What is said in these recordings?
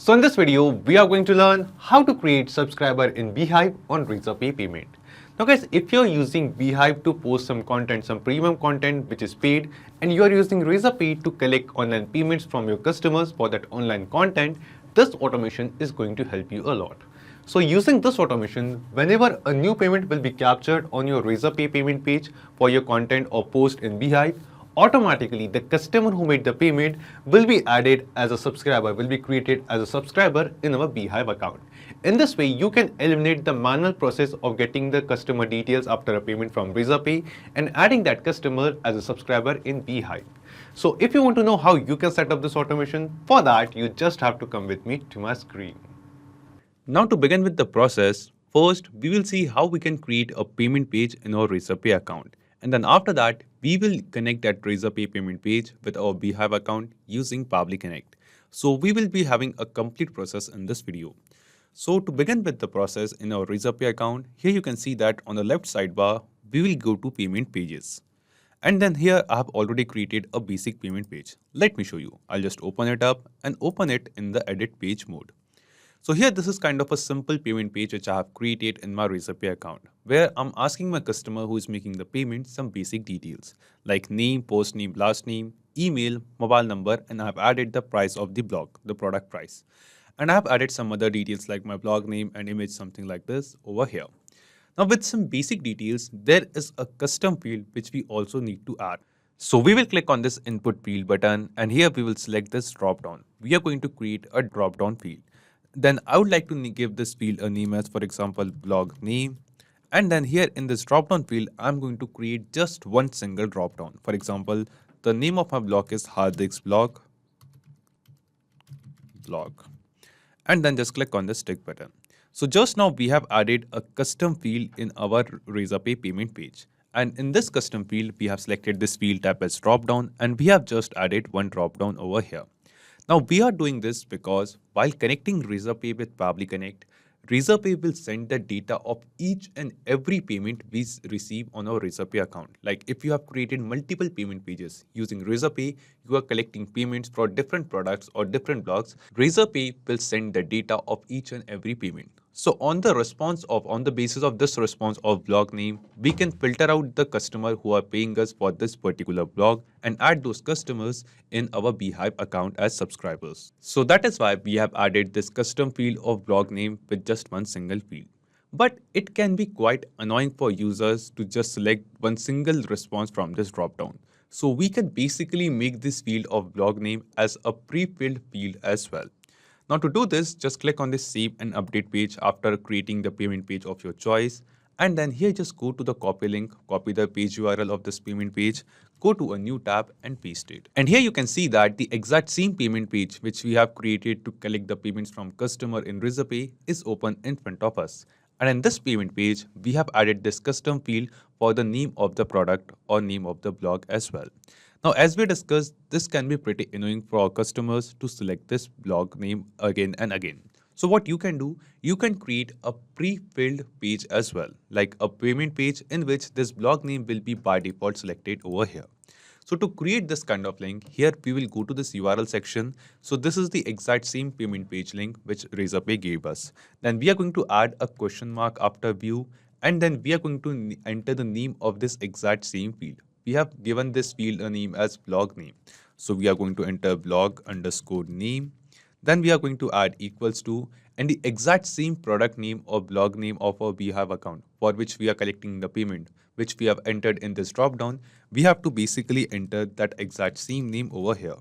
So in this video, we are going to learn how to create subscriber in Beehiiv on Razorpay Payment. Now guys, if you're using Beehiiv to post some content, some premium content which is paid, and you're using Razorpay to collect online payments from your customers for that online content, this automation is going to help you a lot. So using this automation, whenever a new payment will be captured on your Razorpay payment page for your content or post in Beehiiv, automatically the customer who made the payment will be added as a subscriber, will be created as a subscriber in our Beehiiv account. In this way, you can eliminate the manual process of getting the customer details after a payment from Razorpay and adding that customer as a subscriber in Beehiiv. So if you want to know how you can set up this automation, for that you just have to come with me to my screen. Now to begin with the process, first we will see how we can create a payment page in our Razorpay account. And then after that, we will connect that Razorpay payment page with our Beehiiv account using Pabbly Connect. So we will be having a complete process in this video. So to begin with the process in our Razorpay account, here you can see that on the left sidebar, we will go to payment pages. And then here I have already created a basic payment page. Let me show you. I'll just open it up and open it in the edit page mode. So here this is kind of a simple payment page which I have created in my Razorpay account, where I'm asking my customer who is making the payment some basic details like name, post name, last name, email, mobile number, and I have added the price of the blog, the product price. And I have added some other details like my blog name and image, something like this over here. Now with some basic details, there is a custom field which we also need to add. So we will click on this input field button and here we will select this drop down. We are going to create a drop down field. Then I would like to give this field a name as, for example, blog name. And then here in this drop-down field, I'm going to create just one single drop-down. For example, the name of my blog is Hardik's blog. And then just click on the stick button. So just now we have added a custom field in our Razorpay payment page. And in this custom field, we have selected this field tab as drop-down and we have just added one drop-down over here. Now we are doing this because while connecting Razorpay with Pabbly Connect, Razorpay will send the data of each and every payment we receive on our Razorpay account. Like if you have created multiple payment pages using Razorpay, you are collecting payments for different products or different blogs. Razorpay will send the data of each and every payment. So on the basis of this response of blog name, we can filter out the customer who are paying us for this particular blog and add those customers in our Beehiiv account as subscribers. So that is why we have added this custom field of blog name with just one single field. But it can be quite annoying for users to just select one single response from this dropdown. So we can basically make this field of blog name as a pre-filled field as well. Now to do this, just click on this save and update page after creating the payment page of your choice. And then here just go to the copy link, copy the page URL of this payment page, go to a new tab and paste it. And here you can see that the exact same payment page which we have created to collect the payments from customer in Razorpay is open in front of us. And in this payment page, we have added this custom field for the name of the product or name of the blog as well. Now, as we discussed, this can be pretty annoying for our customers to select this blog name again and again. So what you can do, you can create a pre-filled page as well, like a payment page in which this blog name will be by default selected over here. So to create this kind of link, here we will go to this URL section. So this is the exact same payment page link which Razorpay gave us. Then we are going to add a question mark after view, and then we are going to enter the name of this exact same field. We have given this field a name as blog name. So we are going to enter blog underscore name. Then we are going to add equals to and the exact same product name or blog name of our Beehiiv account for which we are collecting the payment, which we have entered in this dropdown. We have to basically enter that exact same name over here.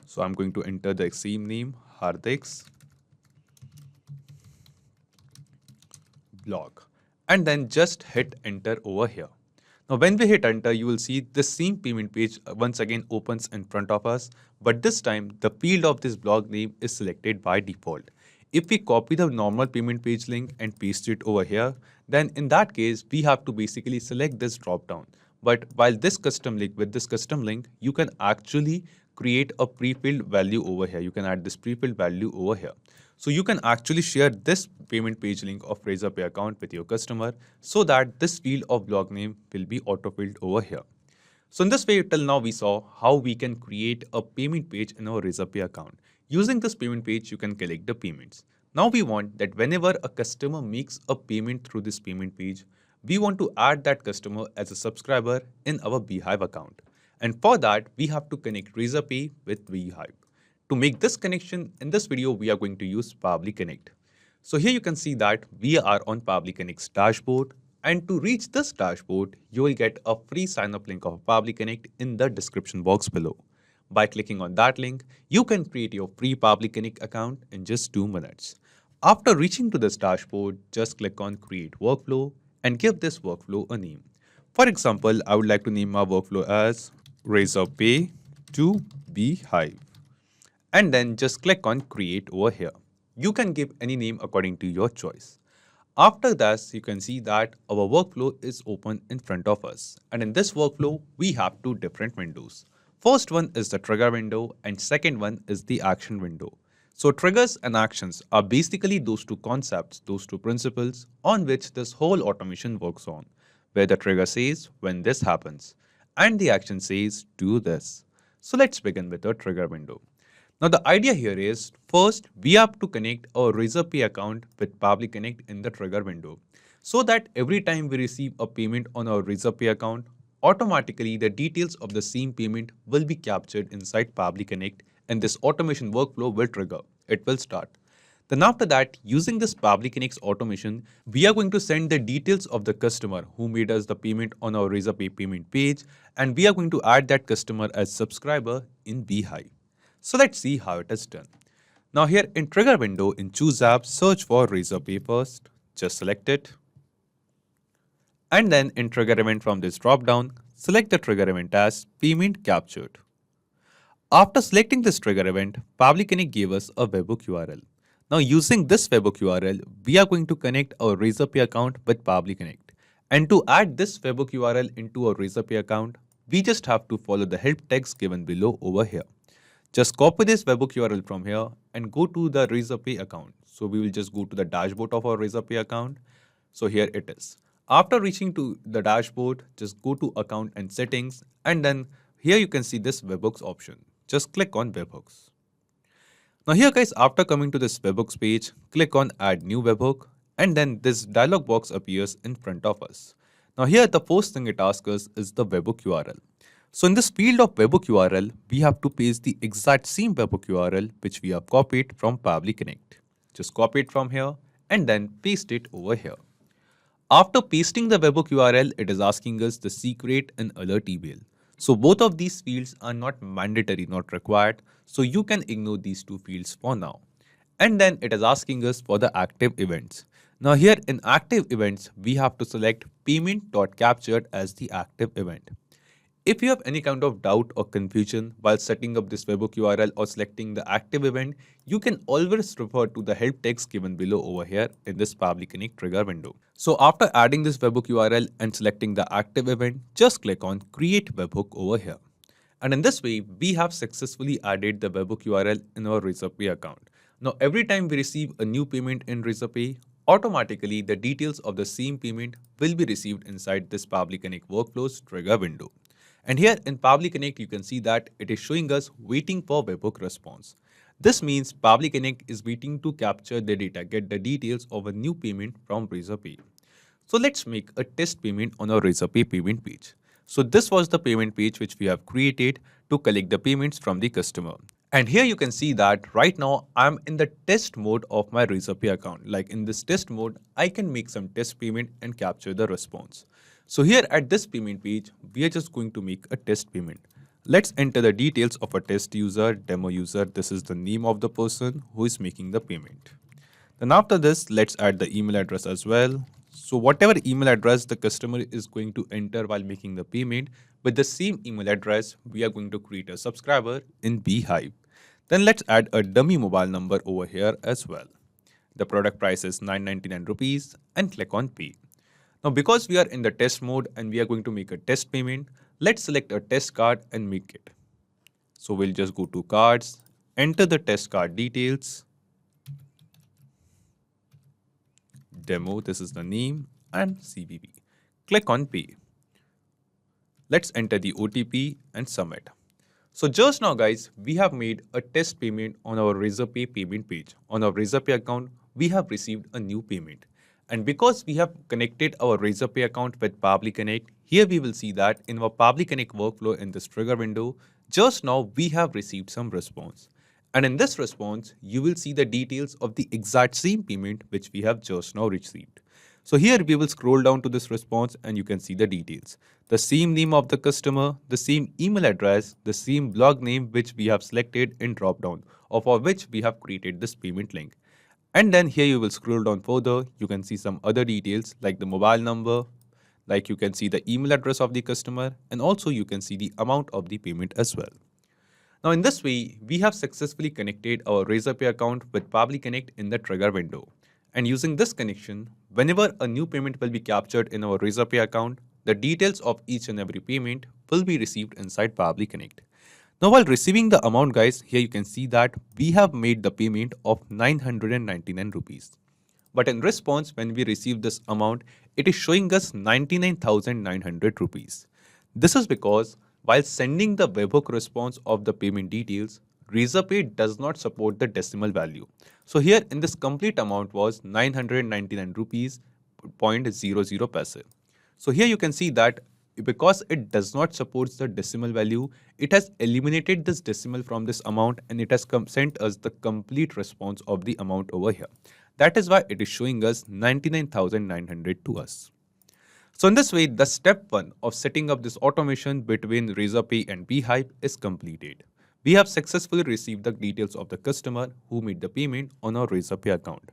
So I'm going to enter the same name, Hardik's blog, and then just hit enter over here. Now, when we hit enter, you will see the same payment page once again opens in front of us, but this time the field of this blog name is selected by default. If we copy the normal payment page link and paste it over here, then in that case, we have to basically select this drop down. But while this custom link, with this custom link, you can actually create a pre-filled value over here. You can add this pre-filled value over here. So you can actually share this payment page link of Razorpay account with your customer so that this field of blog name will be auto-filled over here. So in this way, till now we saw how we can create a payment page in our Razorpay account. Using this payment page, you can collect the payments. Now we want that whenever a customer makes a payment through this payment page, we want to add that customer as a subscriber in our Beehiiv account. And for that, we have to connect Razorpay with Beehiiv. To make this connection, in this video, we are going to use Pabbly Connect. So here you can see that we are on Pabbly Connect's dashboard. And to reach this dashboard, you will get a free sign-up link of Pabbly Connect in the description box below. By clicking on that link, you can create your free Pabbly Connect account in just 2 minutes. After reaching to this dashboard, just click on Create Workflow and give this workflow a name. For example, I would like to name my workflow as Razorpay to Beehiiv. And then just click on Create over here. You can give any name according to your choice. After this, you can see that our workflow is open in front of us. And in this workflow, we have 2 different windows. First one is the trigger window and second one is the action window. So triggers and actions are basically those 2 concepts, those 2 principles on which this whole automation works on, where the trigger says when this happens and the action says do this. So let's begin with the trigger window. Now the idea here is, first we have to connect our Razorpay account with Pabbly Connect in the trigger window, so that every time we receive a payment on our Razorpay account, automatically the details of the same payment will be captured inside Pabbly Connect and this automation workflow will trigger. It will start. Then after that, using this Pabbly Connect's automation, we are going to send the details of the customer who made us the payment on our Razorpay payment page, and we are going to add that customer as subscriber in Beehiiv. So let's see how it is done. Now here in trigger window in choose app, search for Razorpay first. Just select it. And then in trigger event from this drop down, select the trigger event as payment captured. After selecting this trigger event, Pabbly Connect gave us a webhook URL. Now using this webhook URL, we are going to connect our Razorpay account with Pabbly Connect. And to add this webhook URL into our Razorpay account, we just have to follow the help text given below over here. Just copy this webhook URL from here and go to the Razorpay account. So we will just go to the dashboard of our Razorpay account. So here it is. After reaching to the dashboard, just go to account and settings, and then here you can see this webhooks option. Just click on webhooks. Now here guys, after coming to this webhooks page, click on add new webhook, and then this dialog box appears in front of us. Now here the first thing it asks us is the webhook URL. So in this field of webhook URL, we have to paste the exact same webhook URL which we have copied from Pabbly Connect. Just copy it from here and then paste it over here. After pasting the webhook URL, it is asking us the secret and alert email. So both of these fields are not mandatory, not required. So you can ignore these 2 fields for now. And then it is asking us for the active events. Now here in active events, we have to select payment.captured as the active event. If you have any kind of doubt or confusion while setting up this webhook URL or selecting the active event, you can always refer to the help text given below over here in this Pabbly Connect trigger window. So after adding this webhook URL and selecting the active event, just click on create webhook over here. And in this way, we have successfully added the webhook URL in our Razorpay account. Now every time we receive a new payment in Razorpay, automatically the details of the same payment will be received inside this Pabbly Connect workflows trigger window. And here in Pabbly Connect, you can see that it is showing us waiting for webhook response. This means Pabbly Connect is waiting to capture the data, get the details of a new payment from Razorpay. So let's make a test payment on our Razorpay payment page. So this was the payment page which we have created to collect the payments from the customer. And here you can see that right now I'm in the test mode of my Razorpay account. Like in this test mode, I can make some test payment and capture the response. So here at this payment page, we are just going to make a test payment. Let's enter the details of a test user, demo user. This is the name of the person who is making the payment. Then after this, let's add the email address as well. So whatever email address the customer is going to enter while making the payment, with the same email address, we are going to create a subscriber in Beehiiv. Then let's add a dummy mobile number over here as well. The product price is 999 rupees and click on pay. Now because we are in the test mode and we are going to make a test payment, let's select a test card and make it. So we'll just go to cards, enter the test card details, demo, this is the name, and CVV. Click on pay. Let's enter the OTP and submit. So just now guys, we have made a test payment on our Razorpay payment page. On our Razorpay account, we have received a new payment. And because we have connected our Razorpay account with Pabbly Connect, here we will see that in our Pabbly Connect workflow in this trigger window, just now we have received some response. And in this response, you will see the details of the exact same payment which we have just now received. So here we will scroll down to this response and you can see the details. The same name of the customer, the same email address, the same blog name which we have selected in dropdown, or for which we have created this payment link. And then here you will scroll down further, you can see some other details like the mobile number, like you can see the email address of the customer, and also you can see the amount of the payment as well. Now in this way, we have successfully connected our Razorpay account with Pabbly Connect in the trigger window. And using this connection, whenever a new payment will be captured in our Razorpay account, the details of each and every payment will be received inside Pabbly Connect. Now while receiving the amount guys, here you can see that we have made the payment of 999 rupees. But in response, when we receive this amount, it is showing us 99,900 rupees. This is because while sending the webhook response of the payment details, Razorpay does not support the decimal value. So here in this complete amount was 999 rupees 0.00 paise. So here you can see that because it does not support the decimal value, it has eliminated this decimal from this amount and it has sent us the complete response of the amount over here. That is why it is showing us 99,900 to us. So in this way, the step 1 of setting up this automation between Razorpay and Beehiiv is completed. We have successfully received the details of the customer who made the payment on our Razorpay account.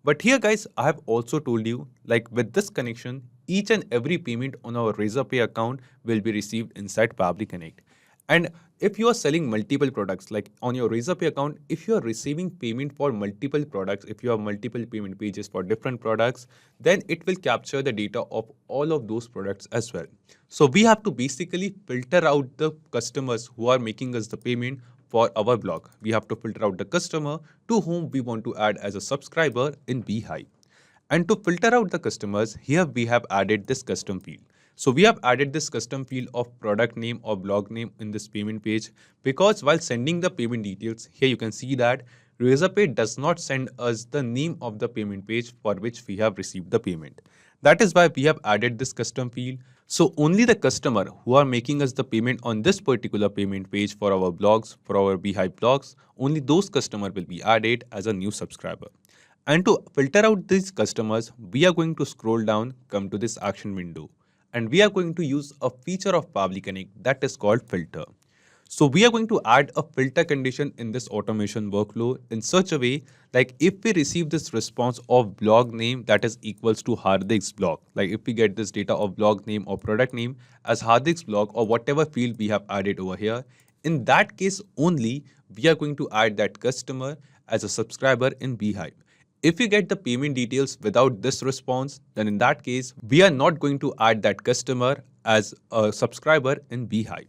But here guys, I have also told you, like with this connection, each and every payment on our Razorpay account will be received inside Pabbly Connect. And if you are selling multiple products, like on your Razorpay account, if you are receiving payment for multiple products, if you have multiple payment pages for different products, then it will capture the data of all of those products as well. So we have to basically filter out the customers who are making us the payment for our blog. We have to filter out the customer to whom we want to add as a subscriber in Beehiiv. And to filter out the customers, here we have added this custom field. So we have added this custom field of product name or blog name in this payment page because while sending the payment details, here you can see that Razorpay does not send us the name of the payment page for which we have received the payment. That is why we have added this custom field. So only the customer who are making us the payment on this particular payment page for our blogs, for our Beehiiv blogs, only those customers will be added as a new subscriber. And to filter out these customers, we are going to scroll down, come to this action window. And we are going to use a feature of Pabbly Connect that is called filter. So we are going to add a filter condition in this automation workflow in such a way, like if we receive this response of blog name that is equals to Hardik's blog, like if we get this data of blog name or product name as Hardik's blog or whatever field we have added over here, in that case only, we are going to add that customer as a subscriber in Beehiiv. If you get the payment details without this response, then in that case, we are not going to add that customer as a subscriber in Beehiiv.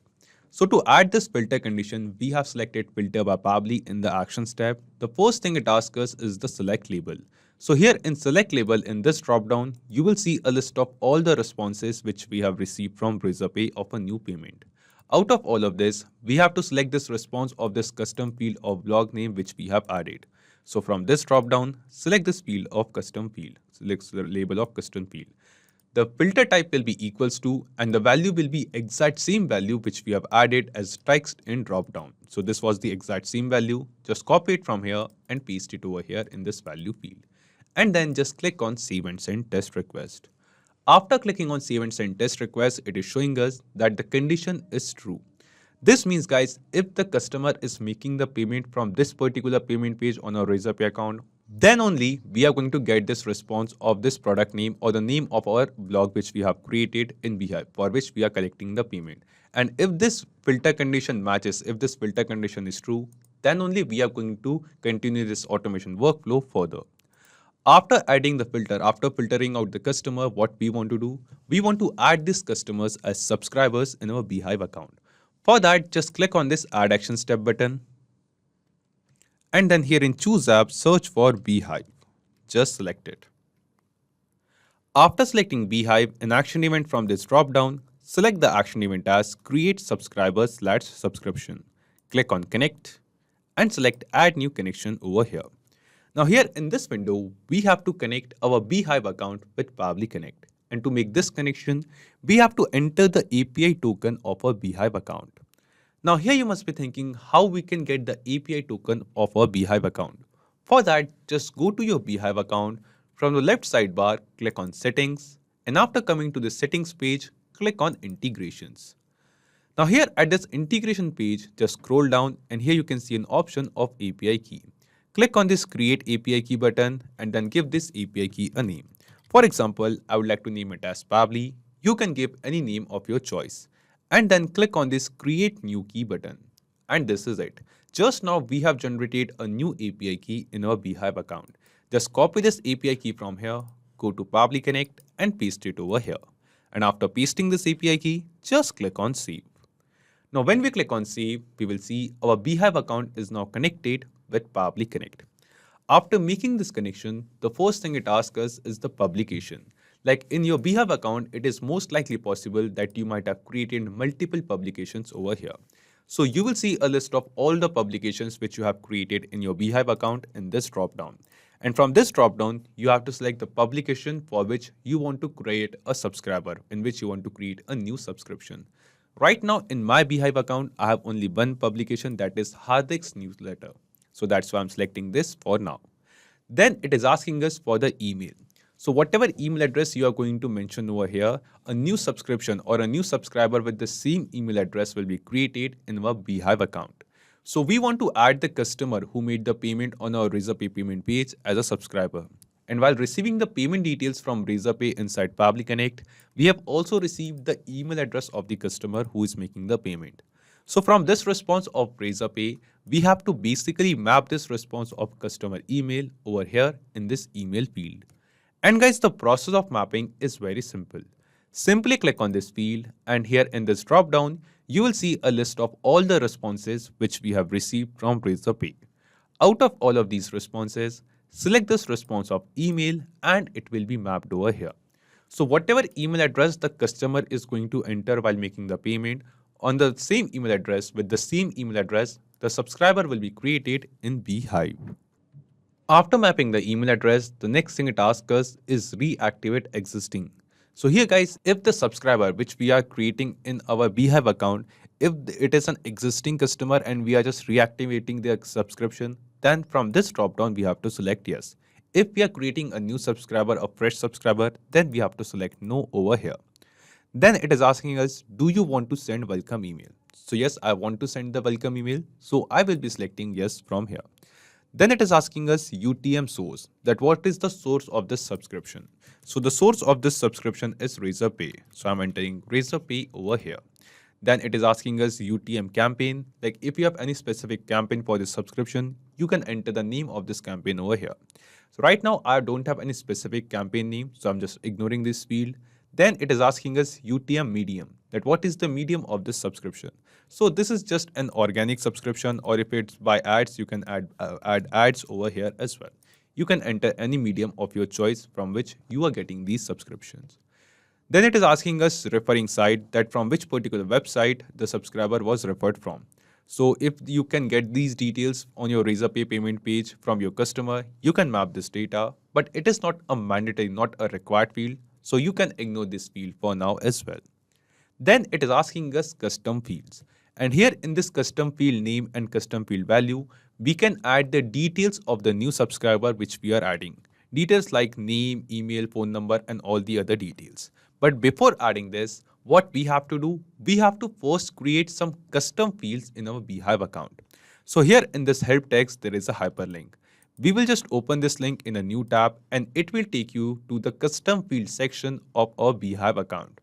So to add this filter condition, we have selected filter by Pabbly in the actions tab. The first thing it asks us is the select label. So here in select label in this dropdown, you will see a list of all the responses which we have received from Razorpay of a new payment. Out of all of this, we have to select this response of this custom field of blog name which we have added. So from this dropdown, select this field of custom field, select the label of custom field. The filter type will be equals to and the value will be exact same value which we have added as text in dropdown. So this was the exact same value. Just copy it from here and paste it over here in this value field. And then just click on save and send test request. After clicking on save and send test request, it is showing us that the condition is true. This means guys, if the customer is making the payment from this particular payment page on our Razorpay account, then only we are going to get this response of this product name or the name of our blog which we have created in Beehiiv for which we are collecting the payment. And if this filter condition matches, if this filter condition is true, then only we are going to continue this automation workflow further. After adding the filter, after filtering out the customer, what we want to do, we want to add these customers as subscribers in our Beehiiv account. For that, just click on this Add Action Step button. And then here in Choose App, search for Beehiiv. Just select it. After selecting Beehiiv, an action event from this drop-down, select the action event as Create Subscriber/Subscription. click on connect and select add new connection over here. Now here in this window, we have to connect our Beehiiv account with Pabbly Connect. And to make this connection, we have to enter the API token of our Beehiiv account. Now here you must be thinking how we can get the API token of our Beehiiv account. For that, just go to your Beehiiv account. From the left sidebar, click on settings. And after coming to the settings page, click on integrations. Now here at this integration page, just scroll down and here you can see an option of API key. Click on this create API key button and then give this API key a name. For example, I would like to name it as Pabbly. You can give any name of your choice. And then click on this create new key button. And this is it. Just now we have generated a new API key in our Beehiiv account. Just copy this API key from here, go to Pabbly Connect and paste it over here. And after pasting this API key, just click on save. Now when we click on save, we will see our Beehiiv account is now connected with Pabbly Connect. After making this connection, the first thing it asks us is the publication. Like in your Beehiiv account, it is most likely possible that you might have created multiple publications over here. So you will see a list of all the publications which you have created in your Beehiiv account in this dropdown. And from this dropdown, you have to select the publication for which you want to create a subscriber, in which you want to create a new subscription. Right now in my Beehiiv account, I have only one publication, that is Hardik's newsletter. So that's why I'm selecting this for now. Then it is asking us for the email. So whatever email address you are going to mention over here, a new subscription or a new subscriber with the same email address will be created in our Beehiiv account. So we want to add the customer who made the payment on our Razorpay Payment page as a subscriber. And while receiving the payment details from Razorpay inside Pabbly Connect, we have also received the email address of the customer who is making the payment. So from this response of Razorpay, we have to basically map this response of customer email over here in this email field. And guys, the process of mapping is very simple. Simply click on this field and here in this drop down, you will see a list of all the responses which we have received from Razorpay. Out of all of these responses, select this response of email and it will be mapped over here. So whatever email address the customer is going to enter while making the payment, on the same email address with the same email address, the subscriber will be created in Beehiiv. After mapping the email address, the next thing it asks us is reactivate existing. So here guys, if the subscriber which we are creating in our Beehiiv account, if it is an existing customer and we are just reactivating their subscription, then from this drop down we have to select yes. If we are creating a new subscriber, a fresh subscriber, then we have to select no over here. Then it is asking us, do you want to send welcome email? So yes, I want to send the welcome email. So I will be selecting yes from here. Then it is asking us UTM source, that what is the source of this subscription. So the source of this subscription is Razorpay. So I'm entering Razorpay over here. Then it is asking us UTM campaign, like if you have any specific campaign for this subscription, you can enter the name of this campaign over here. So right now I don't have any specific campaign name, so I'm just ignoring this field. Then it is asking us UTM medium, that what is the medium of this subscription. So this is just an organic subscription, or if it's by ads, you can add ads over here as well. You can enter any medium of your choice from which you are getting these subscriptions. Then it is asking us referring site, that from which particular website the subscriber was referred from. So if you can get these details on your Razorpay payment page from your customer, you can map this data, but it is not a mandatory, not a required field. So you can ignore this field for now as well. Then it is asking us custom fields. And here in this custom field name and custom field value, we can add the details of the new subscriber which we are adding. Details like name, email, phone number, and all the other details. But before adding this, what we have to do, we have to first create some custom fields in our Beehiiv account. So here in this help text, there is a hyperlink. We will just open this link in a new tab and it will take you to the custom field section of our Beehiiv account.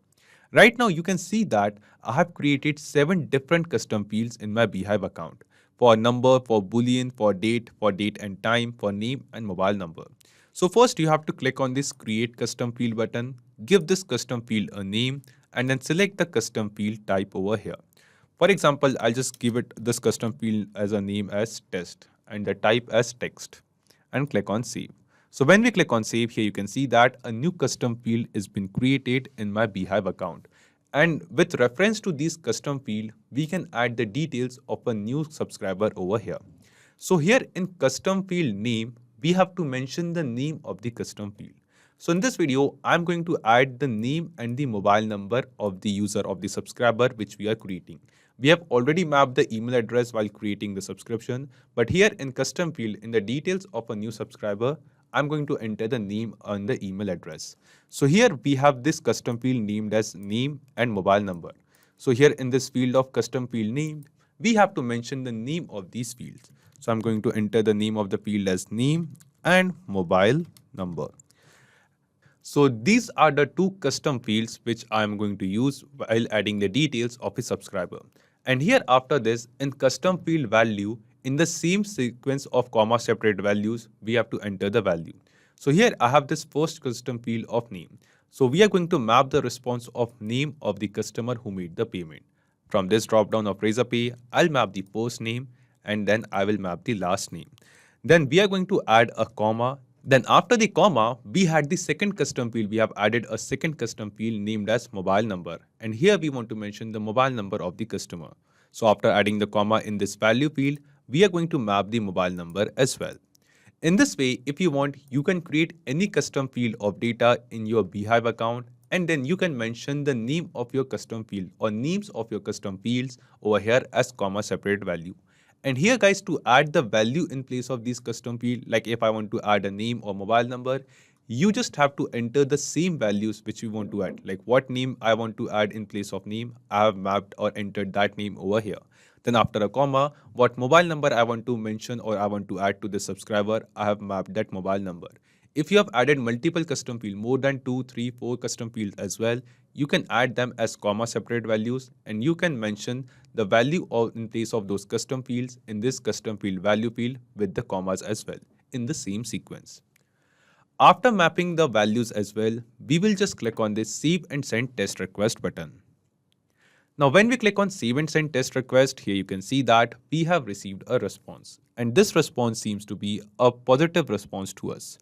Right now you can see that I have created 7 different custom fields in my Beehiiv account. For number, for boolean, for date and time, for name and mobile number. So first you have to click on this create custom field button, give this custom field a name and then select the custom field type over here. For example, I'll just give it this custom field as a name as test and the type as text and click on save. So when we click on save, here you can see that a new custom field has been created in my Beehiiv account. And with reference to these custom field, we can add the details of a new subscriber over here. So here in custom field name, we have to mention the name of the custom field. So in this video, I'm going to add the name and the mobile number of the user of the subscriber which we are creating. We have already mapped the email address while creating the subscription, but here in custom field in the details of a new subscriber, I'm going to enter the name and the email address. So here we have this custom field named as name and mobile number. So here in this field of custom field name, we have to mention the name of these fields. So I'm going to enter the name of the field as name and mobile number. So these are the two custom fields which I am going to use while adding the details of a subscriber. And here after this, in custom field value, in the same sequence of comma separate values, we have to enter the value. So here I have this first custom field of name. So we are going to map the response of name of the customer who made the payment. From this dropdown of Razorpay, I'll map the first name and then I will map the last name. Then we are going to add a comma. Then after the comma, we had the second custom field. We have added a second custom field named as mobile number. And here we want to mention the mobile number of the customer. So after adding the comma in this value field, we are going to map the mobile number as well. In this way, if you want, you can create any custom field of data in your Beehiiv account, and then you can mention the name of your custom field or names of your custom fields over here as comma separate value. And here guys, to add the value in place of these custom field, like if I want to add a name or mobile number, you just have to enter the same values which you want to add. Like what name I want to add in place of name, I have mapped or entered that name over here. Then after a comma, what mobile number I want to mention or I want to add to the subscriber, I have mapped that mobile number. If you have added multiple custom fields, more than 2, 3, 4 custom fields as well, you can add them as comma separate values and you can mention the value in place of those custom fields in this custom field value field with the commas as well in the same sequence. After mapping the values as well, we will just click on this save and send test request button. Now when we click on save and send test request, here you can see that we have received a response and this response seems to be a positive response to us.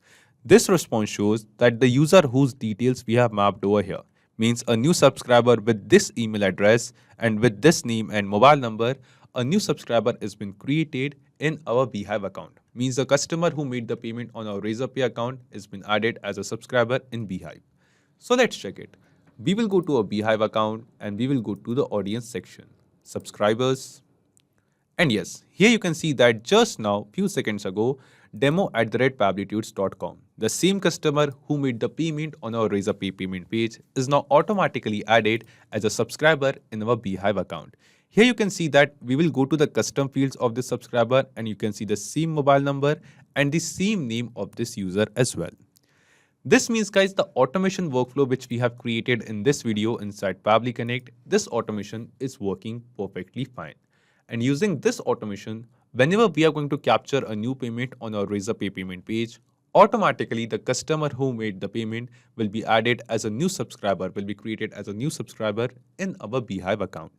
This response shows that the user whose details we have mapped over here, means a new subscriber with this email address and with this name and mobile number, a new subscriber has been created in our Beehiiv account. Means the customer who made the payment on our Razorpay account has been added as a subscriber in Beehiiv. So let's check it. We will go to a Beehiiv account and we will go to the audience section, subscribers. And yes, here you can see that just now, few seconds ago, demo@pabblytudes.com. The same customer who made the payment on our Razorpay payment page is now automatically added as a subscriber in our Beehiiv account. Here you can see that we will go to the custom fields of this subscriber and you can see the same mobile number and the same name of this user as well. This means guys, the automation workflow which we have created in this video inside Pabbly Connect, this automation is working perfectly fine. And using this automation, whenever we are going to capture a new payment on our Razorpay payment page, automatically the customer who made the payment will be added as a new subscriber, will be created as a new subscriber in our Beehiiv account.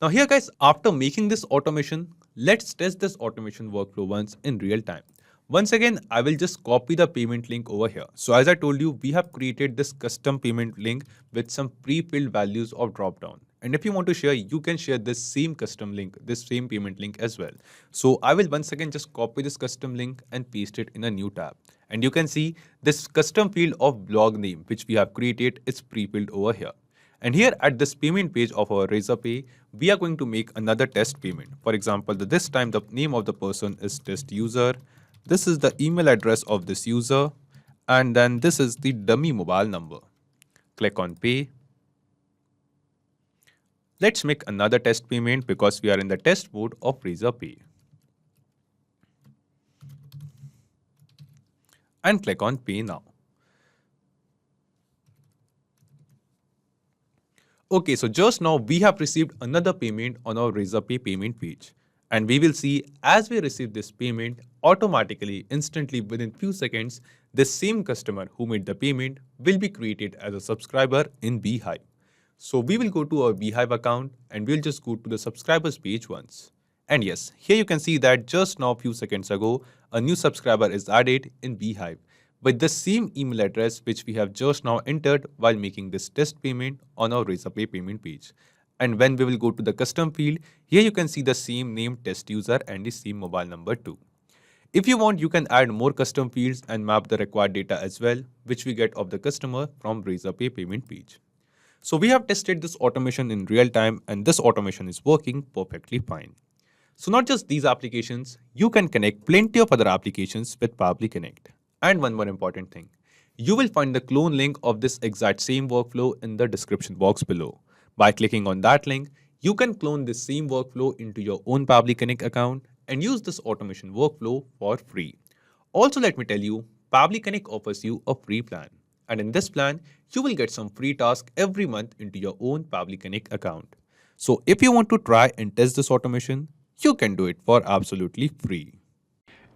Now here guys, after making this automation, let's test this automation workflow once in real time. Once again, I will just copy the payment link over here. So as I told you, we have created this custom payment link with some pre-filled values of dropdown. And if you want to share, you can share this same custom link, this same payment link as well. So I will once again just copy this custom link and paste it in a new tab. And you can see this custom field of blog name, which we have created, is pre-filled over here. And here at this payment page of our Razorpay, we are going to make another test payment. For example, this time the name of the person is test user. This is the email address of this user. And then this is the dummy mobile number. Click on pay. Let's make another test payment because we are in the test mode of Razorpay. And click on pay now. Okay, so just now we have received another payment on our Razorpay payment page. And we will see as we receive this payment, automatically, instantly within few seconds, the same customer who made the payment will be created as a subscriber in Beehiiv. So we will go to our Beehiiv account and we'll just go to the subscribers page once. And yes, here you can see that just now few seconds ago, a new subscriber is added in Beehiiv. with the same email address which we have just now entered while making this test payment on our Razorpay payment page. And when we will go to the custom field, here you can see the same name test user and the same mobile number too. If you want, you can add more custom fields and map the required data as well, which we get of the customer from Razorpay payment page. So we have tested this automation in real time and this automation is working perfectly fine. So not just these applications, you can connect plenty of other applications with Pabbly Connect. And one more important thing, you will find the clone link of this exact same workflow in the description box below. By clicking on that link, you can clone this same workflow into your own Pabbly Connect account and use this automation workflow for free. Also, let me tell you, Pabbly Connect offers you a free plan. And in this plan, you will get some free tasks every month into your own Pabbly Connect account. So if you want to try and test this automation, you can do it for absolutely free.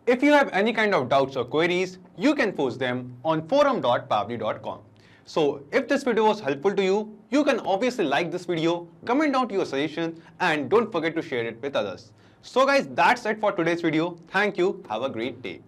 If you have any kind of doubts or queries, you can post them on forum.pabbly.com. So if this video was helpful to you, you can obviously like this video, comment down your suggestions, and don't forget to share it with others. So guys, that's it for today's video. Thank you. Have a great day.